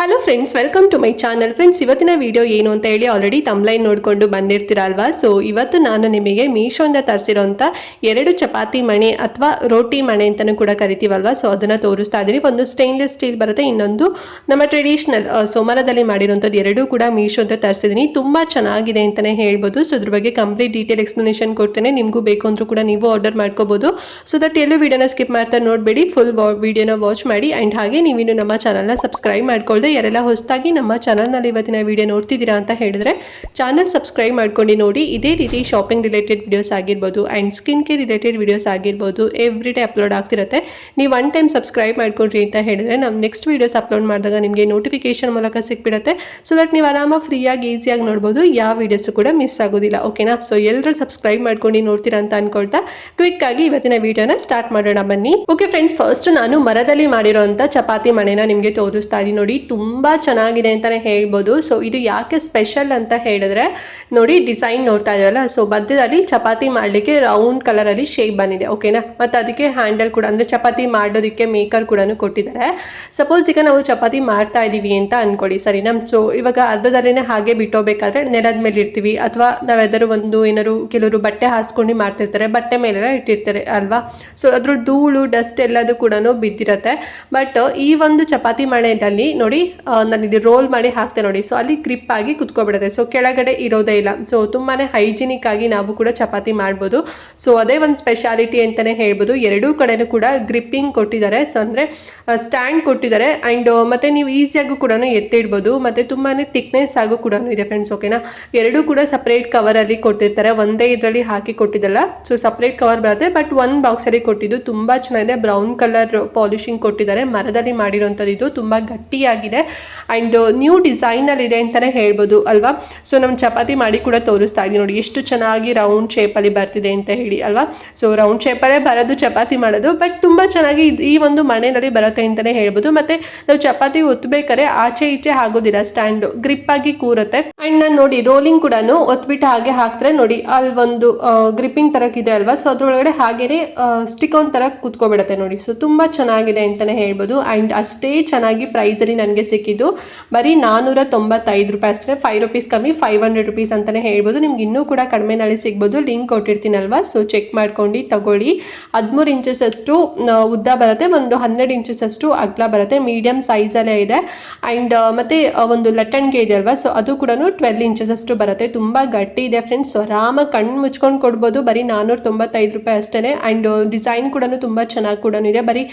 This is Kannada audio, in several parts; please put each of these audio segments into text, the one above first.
Hello friends, welcome to my channel. Friends, ಇವತ್ತಿನ ವಿಡಿಯೋ ಏನು ಅಂತ ಹೇಳಿ ಆಲ್ರೆಡಿ ತಮ್ಲೈನ್ ನೋಡಿಕೊಂಡು ಬಂದಿರ್ತೀರಲ್ವಾ. ಸೊ ಇವತ್ತು ನಾನು ನಿಮಗೆ ಮೀಶೋಯಿಂದ ತರಿಸಿರೋಂಥ 2 ಚಪಾತಿ ಮಣೆ ಅಥವಾ ರೋಟಿ ಮಣೆ ಅಂತಲೂ ಕೂಡ ಕರಿತೀವಲ್ವಾ. ಸೊ ಅದನ್ನು ತೋರಿಸ್ತಾ ಇದ್ದೀನಿ. ಒಂದು ಸ್ಟೇನ್ಲೆಸ್ ಸ್ಟೀಲ್ ಬರುತ್ತೆ, ಇನ್ನೊಂದು ನಮ್ಮ ಟ್ರೆಡಿಷನಲ್ ಸೋಮರದಲ್ಲಿ ಮಾಡಿರೋಂಥದ್ದು. ಎರಡೂ ಕೂಡ ಮೀಶೋಯಿಂದ ತರಿಸಿದ್ದೀನಿ. ತುಂಬ ಚೆನ್ನಾಗಿದೆ ಅಂತಲೇ ಹೇಳ್ಬೋದು. ಸೊ ಅದ್ರ ಬಗ್ಗೆ ಕಂಪ್ಲೀಟ್ ಡೀಟೇಲ್ ಎಕ್ಸ್ಪ್ಲನೇಷನ್ ಕೊಡ್ತೇನೆ. ನಿಮಗೂ ಬೇಕು ಅಂದರೂ ಕೂಡ ನೀವು ಆರ್ಡರ್ ಮಾಡ್ಕೋಬೋದು. ಸೊ ದಟ್ ಎಲ್ಲೂ ವಿಡಿಯೋನ ಸ್ಕಿಪ್ ಮಾಡ್ತಾ ನೋಡಬೇಡಿ, ಫುಲ್ ವಿಡಿಯೋನ ವಾಚ್ ಮಾಡಿ. ಆ್ಯಂಡ್ ಹಾಗೆ ನೀವಿನ್ನು ನಮ್ಮ ಚಾನಲ್ನ ಸಬ್ಸ್ಕ್ರೈಬ್ ಮಾಡ್ಕೊಳ್ಳಿ. ಯಾರೆಲ್ಲ ಹೊಸದಾಗಿ ನಮ್ಮ ಚಾನಲ್ನಲ್ಲಿ ಇವತ್ತಿನ ವಿಡಿಯೋ ನೋಡ್ತಿದ್ದೀರಾ ಅಂತ ಹೇಳಿದ್ರೆ ಚಾನಲ್ ಸಬ್ಸ್ಕ್ರೈಬ್ ಮಾಡ್ಕೊಂಡು ನೋಡಿ. ಇದೇ ರೀತಿ ಶಾಪಿಂಗ್ ರಿಲೇಟೆಡ್ ವಿಡಿಯೋಸ್ ಆಗಿರ್ಬೋದು and skin care related videos ಆಗಿರ್ಬೋದು ಎವ್ರಿ ಡೇ ಅಪ್ಲೋಡ್ ಆಗ್ತಿರುತ್ತೆ. ನೀವು ಒನ್ ಟೈಮ್ ಸಬ್ಸ್ಕ್ರೈಬ್ ಮಾಡ್ಕೊಂಡ್ರಿ ಅಂತ ಹೇಳಿದ್ರೆ ನಮ್ಮ ನೆಕ್ಸ್ಟ್ ವೀಡಿಯೋಸ್ ಅಪ್ಲೋಡ್ ಮಾಡಿದಾಗ ನಿಮಗೆ ನೋಟಿಫಿಕೇಶನ್ ಮೂಲಕ ಸಿಕ್ಬಿಡುತ್ತೆ. ಸೊ ದಟ್ ನೀವು ಆರಾಮಾಗಿ ಫ್ರೀಯಾಗಿ ಈಸಿಯಾಗಿ ನೋಡ್ಬೋದು, ಯಾವ ವೀಡಿಯೋಸು ಕೂಡ ಮಿಸ್ ಆಗೋದಿಲ್ಲ. ಓಕೆನಾ? ಸೊ ಎಲ್ಲರೂ ಸಬ್ಸ್ಕ್ರೈಬ್ ಮಾಡ್ಕೊಂಡು ನೋಡ್ತೀರಾ ಅಂತ ಅನ್ಕೊಳ್ತಾ ಕ್ವಿಕ್ ಆಗಿ ಇವತ್ತಿನ ವಿಡಿಯೋನ ಸ್ಟಾರ್ಟ್ ಮಾಡೋಣ ಬನ್ನಿ. ಓಕೆ ಫ್ರೆಂಡ್ಸ್, ಫಸ್ಟ್ ನಾನು ಮರದಲ್ಲಿ ಮಾಡಿರೋಂಥ ಚಪಾತಿ ಮಣೆನ ನಿಮಗೆ ತೋರಿಸ್ತಾ ಇದ್ದೀನಿ. ನೋಡಿ, ತುಂಬ ಚೆನ್ನಾಗಿದೆ ಅಂತಲೇ ಹೇಳ್ಬೋದು. ಸೊ ಇದು ಯಾಕೆ ಸ್ಪೆಷಲ್ ಅಂತ ಹೇಳಿದ್ರೆ ನೋಡಿ, ಡಿಸೈನ್ ನೋಡ್ತಾ ಇದೆಯಲ್ಲ. ಸೊ ಮಧ್ಯದಲ್ಲಿ ಚಪಾತಿ ಮಾಡಲಿಕ್ಕೆ ರೌಂಡ್ ಕಲರಲ್ಲಿ ಶೇಪ್ ಬಂದಿದೆ. ಓಕೆನಾ? ಮತ್ತು ಅದಕ್ಕೆ ಹ್ಯಾಂಡಲ್ ಕೂಡ, ಅಂದರೆ ಚಪಾತಿ ಮಾಡೋದಕ್ಕೆ ಮೇಕರ್ ಕೂಡ ಕೊಟ್ಟಿದ್ದಾರೆ. ಸಪೋಸ್ ಈಗ ನಾವು ಚಪಾತಿ ಮಾಡ್ತಾ ಇದ್ದೀವಿ ಅಂತ ಅಂದ್ಕೊಳ್ಳಿ, ಸರಿನಾ? ಸೊ ಇವಾಗ ಅರ್ಧದಲ್ಲೇ ಹಾಗೆ ಬಿಟ್ಟೋಗ್ಬೇಕಾದ್ರೆ ನೆಲದ ಮೇಲೆ ಇರ್ತೀವಿ, ಅಥವಾ ನಾವೆಲ್ಲರೂ ಏನಾದ್ರು ಕೆಲವರು ಬಟ್ಟೆ ಹಾಸ್ಕೊಂಡು ಮಾಡ್ತಿರ್ತಾರೆ, ಬಟ್ಟೆ ಮೇಲೆಲ್ಲ ಇಟ್ಟಿರ್ತಾರೆ ಅಲ್ವಾ. ಸೊ ಅದ್ರ ಧೂಳು ಡಸ್ಟ್ ಎಲ್ಲದು ಕೂಡ ಬಿದ್ದಿರುತ್ತೆ. ಬಟ್ ಈ ಒಂದು ಚಪಾತಿ ಮಣೆಯಲ್ಲಿ ನೋಡಿ, ನಾನು ಇದು ರೋಲ್ ಮಾಡಿ ಹಾಕ್ತೆ ನೋಡಿ. ಸೊ ಅಲ್ಲಿ ಗ್ರಿಪ್ ಆಗಿ ಕುತ್ಕೊಬಿಡುತ್ತೆ. ಸೊ ಕೆಳಗಡೆ ಇರೋದೇ ಇಲ್ಲ. ಸೊ ತುಂಬಾ ಹೈಜಿನಿಕ್ ಆಗಿ ನಾವು ಕೂಡ ಚಪಾತಿ ಮಾಡ್ಬೋದು. ಸೊ ಅದೇ ಒಂದು ಸ್ಪೆಷಾಲಿಟಿ ಅಂತಲೇ ಹೇಳ್ಬೋದು. ಎರಡೂ ಕಡೆನೂ ಕೂಡ ಗ್ರಿಪ್ಪಿಂಗ್ ಕೊಟ್ಟಿದ್ದಾರೆ. ಸೊ ಅಂದರೆ ಸ್ಟ್ಯಾಂಡ್ ಕೊಟ್ಟಿದ್ದಾರೆ. ಆ್ಯಂಡ್ ಮತ್ತು ನೀವು ಈಸಿಯಾಗೂ ಕೂಡ ಎತ್ತಿಡ್ಬೋದು. ಮತ್ತು ತುಂಬಾ ಥಿಕ್ನೆಸ್ ಆಗು ಕೂಡ ಇದೆ ಫ್ರೆಂಡ್ಸ್. ಓಕೆನಾ? ಎರಡೂ ಕೂಡ ಸಪ್ರೇಟ್ ಕವರಲ್ಲಿ ಕೊಟ್ಟಿರ್ತಾರೆ, ಒಂದೇ ಇದರಲ್ಲಿ ಹಾಕಿ ಕೊಟ್ಟಿದ್ದಲ್ಲ. ಸೊ ಸಪ್ರೇಟ್ ಕವರ್ ಬರುತ್ತೆ, ಬಟ್ ಒಂದು ಬಾಕ್ಸಲ್ಲಿ ಕೊಟ್ಟಿದ್ದು ತುಂಬ ಚೆನ್ನಾಗಿದೆ. ಬ್ರೌನ್ ಕಲರ್ ಪಾಲಿಶಿಂಗ್ ಕೊಟ್ಟಿದ್ದಾರೆ, ಮರದಲ್ಲಿ ಮಾಡಿರೋಂಥದ್ದು. ಇದು ತುಂಬ ಗಟ್ಟಿಯಾಗಿದೆ ಆ್ಯಂಡ್ ನ್ಯೂ ಡಿಸೈನಲ್ಲಿ ಇದೆ ಅಂತಲೇ ಹೇಳ್ಬೋದು ಅಲ್ವಾ. ಸೊ ನಮ್ಮ ಚಪಾತಿ ಮಾಡಿ ಕೂಡ ತೋರಿಸ್ತಾ ಇದ್ದೀನಿ ನೋಡಿ, ಎಷ್ಟು ಚೆನ್ನಾಗಿ ರೌಂಡ್ ಶೇಪಲ್ಲಿ ಬರ್ತಿದೆ ಅಂತ ಹೇಳಿ ಅಲ್ವಾ. ಸೊ ರೌಂಡ್ ಶೇಪಲ್ಲೇ ಬರೋದು ಚಪಾತಿ ಮಾಡೋದು, ಬಟ್ ತುಂಬ ಚೆನ್ನಾಗಿ ಈ ಒಂದು ಮಣೆಯಲ್ಲಿ ಬರುತ್ತೆ ಅಂತಲೇ ಹೇಳ್ಬೋದು. ಮತ್ತು ನಾವು ಚಪಾತಿ ಒತ್ತಬೇಕಾದ್ರೆ ಆಚೆ ಈಚೆ ಆಗೋದಿಲ್ಲ, ಸ್ಟ್ಯಾಂಡು ಗ್ರಿಪ್ ಆಗಿ ಕೂರುತ್ತೆ. ಆ್ಯಂಡ್ ನಾನು ನೋಡಿ ರೋಲಿಂಗ್ ಕೂಡ ಒತ್ಬಿಟ್ಟು ಹಾಗೆ ಹಾಕ್ತಾರೆ ನೋಡಿ, ಅಲ್ಲಿ ಒಂದು ಗ್ರಿಪ್ಪಿಂಗ್ ತರಕ್ಕಿದೆ ಅಲ್ವಾ. ಸೊ ಅದ್ರೊಳಗಡೆ ಹಾಗೇನೆ ಸ್ಟಿಕ್ ಆನ್ ತರ ಕೂತ್ಕೊಬಿಡುತ್ತೆ ನೋಡಿ. ಸೊ ತುಂಬ ಚೆನ್ನಾಗಿದೆ ಅಂತಲೇ ಹೇಳ್ಬೋದು. ಆ್ಯಂಡ್ ಅಷ್ಟೇ ಚೆನ್ನಾಗಿ ಪ್ರೈಸಲ್ಲಿ ನನಗೆ ಸಿಕ್ಕಿದ್ದು ಬರೀ 495 ರೂಪಾಯಿ ಅಷ್ಟೇ. 5 ರೂಪೀಸ್ ಕಮ್ಮಿ, 500 ರೂಪೀಸ್ ಅಂತಲೇ ಹೇಳ್ಬೋದು. ನಿಮ್ಗೆ ಇನ್ನೂ ಕೂಡ ಕಡಿಮೆನಲ್ಲಿ ಸಿಗ್ಬೋದು, ಲಿಂಕ್ ಕೊಟ್ಟಿರ್ತೀನಲ್ವಾ. ಸೊ ಚೆಕ್ ಮಾಡ್ಕೊಂಡು ತಗೊಳ್ಳಿ. 13 ಇಂಚಸ್ ಅಷ್ಟು ಉದ್ದ ಬರುತ್ತೆ, ಒಂದು 12 ಇಂಚಸ್ ಅಷ್ಟು ಅಗಲ ಬರುತ್ತೆ. ಮೀಡಿಯಂ ಸೈಜಲ್ಲೇ ಇದೆ. ಆ್ಯಂಡ್ ಮತ್ತು ಒಂದು ಲಟ್ಟಣಿಗೆ ಇದೆ ಅಲ್ವಾ. ಸೊ ಅದು ಕೂಡ 12 ಇಂಚಸ್ ಅಷ್ಟು ಬರುತ್ತೆ. ತುಂಬ ಗಟ್ಟಿ ಇದೆ ಫ್ರೆಂಡ್ಸ್. ಆರಾಮಾಗಿ ಕಣ್ಣು ಮುಚ್ಕೊಂಡು ಕೊಡ್ಬೋದು. ಬರೀ 495 ರೂಪಾಯಿ ಅಷ್ಟೇ. ಆ್ಯಂಡ್ ಡಿಸೈನ್ ಕೂಡ ತುಂಬ ಚೆನ್ನಾಗಿ ಕೂಡ ಇದೆ. ಬರೀ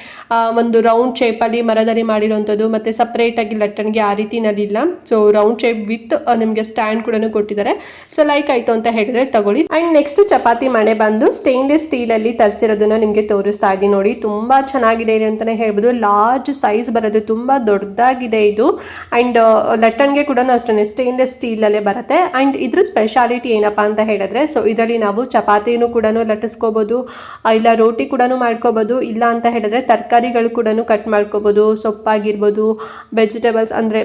ಒಂದು ರೌಂಡ್ ಶೇಪಲ್ಲಿ ಮರದಲ್ಲಿ ಮಾಡಿರೋಂಥದ್ದು, ಮತ್ತು ಸಪ್ರೇಟಾಗಿ ಲಟ್ಟಣಿಗೆ ಆ ರೀತಿನಲ್ಲಿ ಇಲ್ಲ. ಸೊ ರೌಂಡ್ ಶೇಪ್ ವಿತ್ ನಿಮಗೆ ಸ್ಟ್ಯಾಂಡ್ ಕೂಡ ಕೊಟ್ಟಿದ್ದಾರೆ. ಸೊ ಲೈಕ್ ಆಯಿತು ಅಂತ ಹೇಳಿದ್ರೆ ತಗೊಳ್ಳಿ. ಆ್ಯಂಡ್ ನೆಕ್ಸ್ಟ್ ಚಪಾತಿ ಮಣೆ ಬಂದು ಸ್ಟೇನ್ಲೆಸ್ ಸ್ಟೀಲಲ್ಲಿ ತರಿಸಿರೋದನ್ನ ನಿಮಗೆ ತೋರಿಸ್ತಾ ಇದ್ದೀನಿ ನೋಡಿ. ತುಂಬ ಚೆನ್ನಾಗಿದೆ ಇದೆ ಅಂತಲೇ ಹೇಳ್ಬೋದು. ಲಾರ್ಜ್ ಸೈಜ್ ಬರೋದು, ತುಂಬ ದೊಡ್ಡದಾಗಿದೆ ಇದು. ಆ್ಯಂಡ್ ಲಟ್ಟಣಿಗೆ ಕೂಡ ಅಷ್ಟೇ ಸ್ಟೇನ್ಲೆಸ್ ಸ್ಟೀಲಲ್ಲೇ ಬರುತ್ತೆ. ಆ್ಯಂಡ್ ಇದ್ರ ಸ್ಪೆಷಾಲಿಟಿ ಏನಪ್ಪ ಅಂತ ಹೇಳಿದ್ರೆ, ಸೊ ಇದರಲ್ಲಿ ನಾವು ಚಪಾತಿನೂ ಕೂಡ ಲಟ್ಟಿಸ್ಕೋಬೋದು, ಇಲ್ಲ ರೋಟಿ ಕೂಡ ಮಾಡ್ಕೋಬೋದು. ಇಲ್ಲ ಅಂತ ಹೇಳಿದ್ರೆ ತರಕಾರಿಗಳು ಕೂಡ ಕಟ್ ಮಾಡ್ಕೋಬೋದು. ಸೊಪ್ಪಾಗಿರ್ಬೋದು, ವೆಜಿಟೇಬಲ್ಸ್ ಅಂದರೆ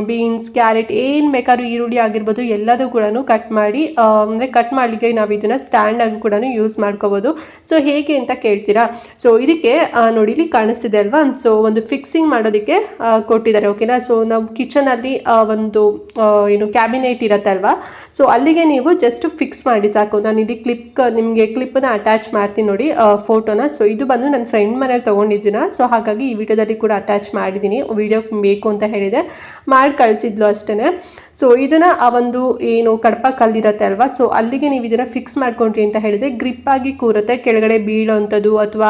ಬೀನ್ಸ್, ಕ್ಯಾರೆಟ್, ಏನು ಬೇಕಾದ್ರೂ, ಈರುಳ್ಳಿ ಆಗಿರ್ಬೋದು, ಎಲ್ಲದೂ ಕೂಡ ಕಟ್ ಮಾಡಿ, ಅಂದರೆ ಕಟ್ ಮಾಡಲಿಕ್ಕೆ ನಾವು ಇದನ್ನು ಸ್ಟ್ಯಾಂಡ್ ಆಗಿ ಕೂಡ ಯೂಸ್ ಮಾಡ್ಕೋಬೋದು. ಸೊ ಹೇಗೆ ಅಂತ ಕೇಳ್ತೀರಾ? ಸೊ ಇದಕ್ಕೆ ನೋಡಿ, ಇಲ್ಲಿ ಕಾಣಿಸ್ತಿದೆ ಅಲ್ವಾ. ಸೊ ಒಂದು ಫಿಕ್ಸಿಂಗ್ ಮಾಡೋದಕ್ಕೆ ಕೊಟ್ಟಿದ್ದಾರೆ. ಓಕೆನಾ? ಸೊ ನಾವು ಕಿಚನಲ್ಲಿ ಒಂದು ಏನು ಕ್ಯಾಬಿನೆಟ್ ಇರುತ್ತೆ ಅಲ್ವಾ. ಸೊ ಅಲ್ಲಿಗೆ ನೀವು ಜಸ್ಟ್ ಫಿಕ್ಸ್ ಮಾಡಿ ಸಾಕು. ನಾನು ಇಲ್ಲಿ ನಿಮಗೆ ಕ್ಲಿಪ್ಪನ್ನ ಅಟ್ಯಾಚ್ ಮಾಡ್ತೀನಿ ನೋಡಿ, ಫೋಟೋನ. ಸೊ ಇದು ಬಂದು ನನ್ನ ಫ್ರೆಂಡ್ ಮನೇಲಿ ತೊಗೊಂಡಿದ್ದೀನ. ಸೊ ಹಾಗಾಗಿ ಈ ವಿಡಿಯೋದಲ್ಲಿ ಕೂಡ ಅಟ್ಯಾಚ್ ಮಾಡಿದ್ದೀನಿ. ವಿಡಿಯೋ ಬೇಕು ಅಂತ ಹೇಳಿದೆ, ಮಾಡಿ ಕಳಿಸಿದ್ಲು ಅಷ್ಟೇ. ಸೊ ಇದನ್ನು ಆ ಒಂದು ಏನು ಕಡಪ ಕಲ್ಲಿರುತ್ತೆ ಅಲ್ವಾ. ಸೊ ಅಲ್ಲಿಗೆ ನೀವು ಇದನ್ನು ಫಿಕ್ಸ್ ಮಾಡ್ಕೊಂಡ್ರಿ ಅಂತ ಹೇಳಿದರೆ ಗ್ರಿಪ್ ಆಗಿ ಕೂರುತ್ತೆ. ಕೆಳಗಡೆ ಬೀಳೋವಂಥದ್ದು ಅಥವಾ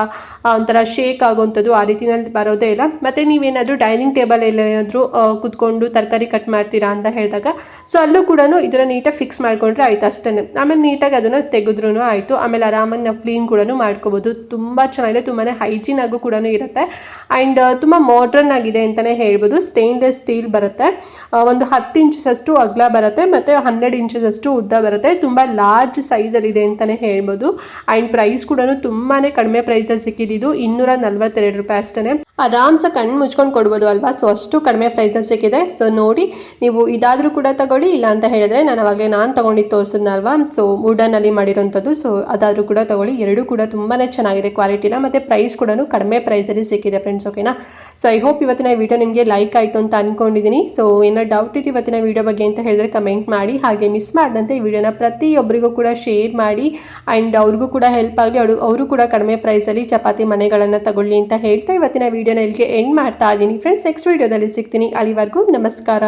ಒಂಥರ ಶೇಕ್ ಆಗೋವಂಥದ್ದು ಆ ರೀತಿಯಲ್ಲಿ ಬರೋದೇ ಇಲ್ಲ. ಮತ್ತು ನೀವೇನಾದರೂ ಡೈನಿಂಗ್ ಟೇಬಲ್ ಏನಾದರೂ ಕುತ್ಕೊಂಡು ತರಕಾರಿ ಕಟ್ ಮಾಡ್ತೀರಾ ಅಂತ ಹೇಳಿದಾಗ ಸೊ ಅಲ್ಲೂ ಕೂಡ ಇದನ್ನು ನೀಟಾಗಿ ಫಿಕ್ಸ್ ಮಾಡ್ಕೊಂಡ್ರೆ ಆಯಿತು ಅಷ್ಟೇ. ಆಮೇಲೆ ನೀಟಾಗಿ ಅದನ್ನು ತೆಗೆದ್ರೂ ಆಯಿತು. ಆಮೇಲೆ ಆರಾಮಾಗಿ ನಾವು ಕ್ಲೀನ್ ಕೂಡ ಮಾಡ್ಕೋಬೋದು. ತುಂಬ ಚೆನ್ನಾಗಿದೆ, ತುಂಬಾ ಹೈಜೀನ್ ಆಗು ಕೂಡ ಇರುತ್ತೆ. ಆ್ಯಂಡ್ ತುಂಬ ಮಾಡ್ರನ್ ಆಗಿದೆ ಅಂತಲೇ ಹೇಳ್ಬೋದು. ಸ್ಟೇನ್ಲೆಸ್ ಸ್ಟೀಲ್ ಬರುತ್ತೆ, ಒಂದು 10 ಇಂಚಸ್ ಅಷ್ಟು ಅಗಲ ಬರುತ್ತೆ, ಮತ್ತು 12 ಇಂಚಸ್ ಅಷ್ಟು ಉದ್ದ ಬರುತ್ತೆ. ತುಂಬ ಲಾರ್ಜ್ ಸೈಜಲ್ಲಿದೆ ಅಂತಲೇ ಹೇಳ್ಬೋದು. ಆ್ಯಂಡ್ ಪ್ರೈಸ್ ಕೂಡ ತುಂಬಾ ಕಡಿಮೆ ಪ್ರೈಸಲ್ಲಿ ಸಿಕ್ಕಿದ್ದು 242 ರೂಪಾಯಿ ಅಷ್ಟೇ. ಆರಾಮ್ಸೆ ಕಣ್ಣು ಮುಚ್ಕೊಂಡು ಕೊಡ್ಬೋದು ಅಲ್ವಾ. ಸೊ ಅಷ್ಟು ಕಡಿಮೆ ಪ್ರೈಸಲ್ಲಿ ಸಿಕ್ಕಿದೆ. ಸೊ ನೋಡಿ, ನೀವು ಇದಾದರೂ ಕೂಡ ತಗೊಳ್ಳಿ, ಇಲ್ಲ ಅಂತ ಹೇಳಿದ್ರೆ ನಾನು ತೊಗೊಂಡಿದ್ದು ತೋರಿಸಿದ್ನಲ್ವಾ, ಸೊ ವುಡನಲ್ಲಿ ಮಾಡಿರೋಂಥದ್ದು. ಸೊ ಅದಾದರೂ ಕೂಡ ತಗೊಳ್ಳಿ. ಎರಡೂ ಕೂಡ ತುಂಬಾ ಚೆನ್ನಾಗಿದೆ ಕ್ವಾಲಿಟಿನ, ಮತ್ತು ಪ್ರೈಸ್ ಕೂಡ ಕಡಿಮೆ ಪ್ರೈಸಲ್ಲಿ ಸಿಕ್ಕಿದೆ ಫ್ರೆಂಡ್ಸ್. ಓಕೆನಾ. ಸೊ ಐ ಹೋಪ್ ಇವತ್ತಿನ ವಿಡಿಯೋ ನಿಮಗೆ ಲೈಕ್ ಆಯಿತು ಅಂತ ಅಂದ್ಕೊಂಡಿದ್ದೀನಿ. ಸೊ ಏನೋ ಡೌಟ್ ಇತ್ತು ಇವತ್ತಿನ ವಿಡಿಯೋ ಬಗ್ಗೆ ಅಂತ ಹೇಳಿದ್ರೆ ಕಮೆಂಟ್ ಮಾಡಿ. ಹಾಗೆ ಮಿಸ್ ಮಾಡಿದಂತೆ ಈ ವಿಡಿಯೋನ ಪ್ರತಿಯೊಬ್ಬರಿಗೂ ಕೂಡ ಶೇರ್ ಮಾಡಿ, ಆ್ಯಂಡ್ ಅವ್ರಿಗೂ ಕೂಡ ಹೆಲ್ಪ್ ಆಗಲಿ, ಅವರು ಕೂಡ ಕಡಿಮೆ ಪ್ರೈಸಲ್ಲಿ ಚಪಾತಿ ಮಣೆಗಳನ್ನು ತಗೊಳ್ಳಿ ಅಂತ ಹೇಳ್ತಾ ಇವತ್ತಿನ ವಿಡಿಯೋನ ಇಲ್ಲಿಗೆ ಎಂಡ್ ಮಾಡ್ತಾ ಇದ್ದೀನಿ ಫ್ರೆಂಡ್ಸ್. ನೆಕ್ಸ್ಟ್ ವಿಡಿಯೋದಲ್ಲಿ ಸಿಗ್ತೀನಿ. ಅಲ್ಲಿವರೆಗೂ ನಮಸ್ಕಾರ.